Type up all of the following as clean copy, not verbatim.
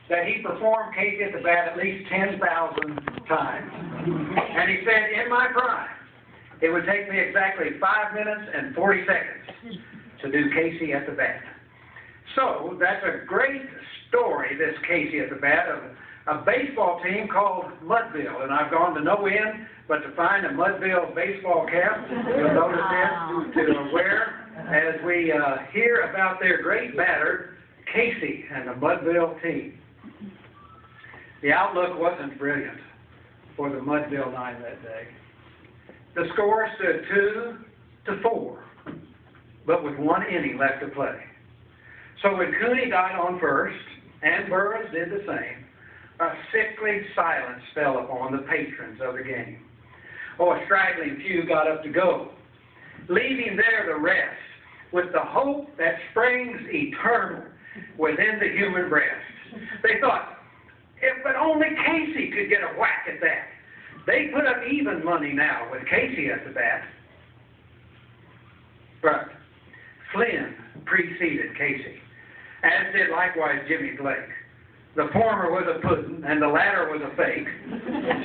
that he performed Casey at the bat at least 10,000 times. And he said, in my prime, it would take me exactly 5 minutes and 40 seconds to do Casey at the bat. So that's a great story, this Casey at the bat, of a baseball team called Mudville. And I've gone to no end but to find a Mudville baseball cap. You'll notice it to wear as we hear about their great batter, Casey, and the Mudville team. The outlook wasn't brilliant for the Mudville nine that day. The score stood 2-4, but with 1 inning left to play. So when Cooney died on first, and Burroughs did the same, a sickly silence fell upon the patrons of the game. Oh, a straggling few got up to go, leaving there the rest, with the hope that springs eternal within the human breast. They thought, if but only Casey could get a whack at that. They put up even money now with Casey at the bat. But Flynn preceded Casey, as did likewise Jimmy Blake. The former was a puddin', and the latter was a fake.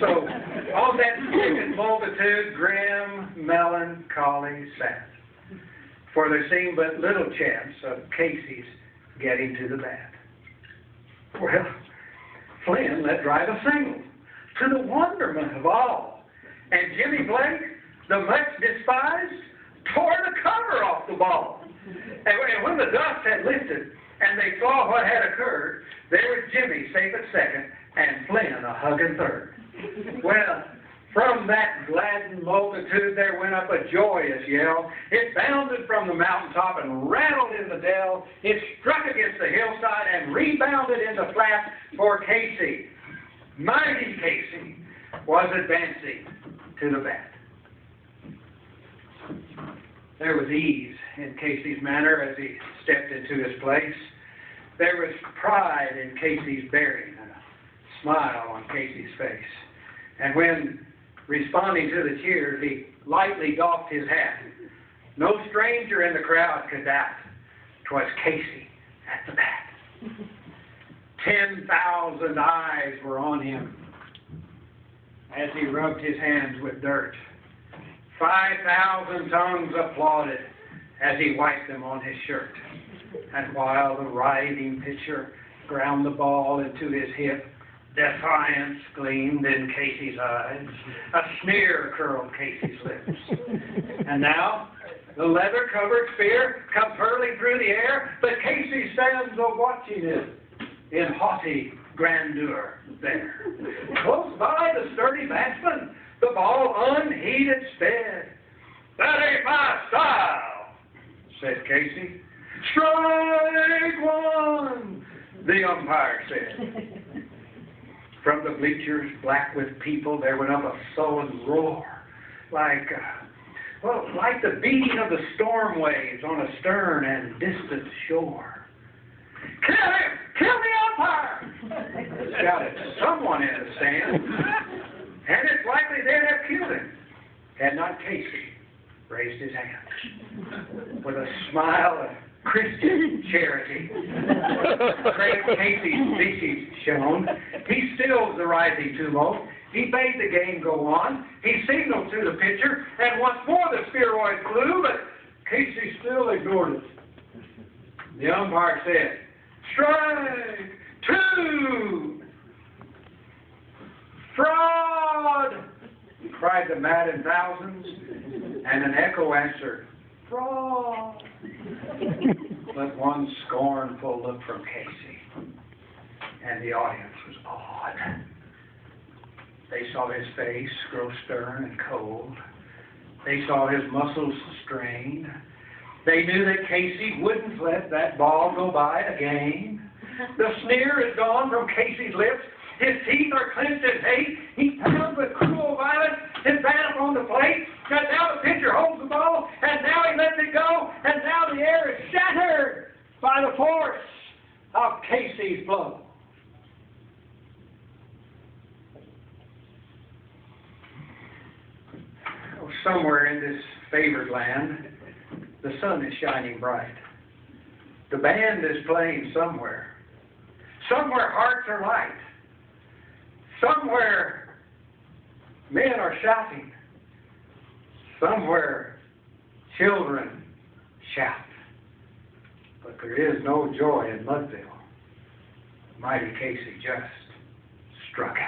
So all that stricken multitude, grim, melancholy, sat. For there seemed but little chance of Casey's getting to the bat. Well, Flynn let drive a single, to the wonderment of all. And Jimmy Blake, the much despised, tore the cover off the ball. And when the dust had lifted and they saw what had occurred, there was Jimmy safe at second and Flynn a hugging third. Well, from that gladdened multitude there went up a joyous yell. It bounded from the mountaintop and rattled in the dell. It struck against the hillside and rebounded in the flat for Casey. Mighty Casey was advancing to the bat. There was ease in Casey's manner as he stepped into his place. There was pride in Casey's bearing and a smile on Casey's face. And when responding to the cheers, he lightly doffed his hat. No stranger in the crowd could doubt 'twas Casey at the bat. 10,000 eyes were on him as he rubbed his hands with dirt. 5,000 tongues applauded as he wiped them on his shirt. And while the writhing pitcher ground the ball into his hip, defiance gleamed in Casey's eyes. A sneer curled Casey's lips. And now, the leather-covered spear comes hurling through the air, but Casey stands a-watching it in haughty grandeur there. Close by the sturdy batsman, the ball unheeded sped. "That ain't my style," said Casey. "Strike one," the umpire said. From the bleachers, black with people, there went up a sullen roar, like the beating of the storm waves on a stern and distant shore. "Kill him! Kill the umpire!" shouted someone in the stand. And it's likely they'd have killed him had not Casey raised his hand with a smile of Christian charity. Great Casey's species shone. He stilled the rising tumult. He bade the game go on. He signaled to the pitcher, and once more the spheroid flew, but Casey still ignored it. The umpire said, "Strike two!" "Fraud!" cried the maddened thousands, and an echo answered, "Fraud!" But one scornful look from Casey, and the audience was awed. They saw his face grow stern and cold. They saw his muscles strained. They knew that Casey wouldn't let that ball go by again. The sneer is gone from Casey's lips. His teeth are clenched in hate. He pounds with cruel violence his bat upon the plate. And now the pitcher holds the ball, and now he lets it go, and now the air is shattered by the force of Casey's blow. Oh, somewhere in this favored land, the sun is shining bright. The band is playing somewhere. Somewhere hearts are light. Somewhere men are shouting. Somewhere children shout. But there is no joy in Mudville. Mighty Casey just struck out.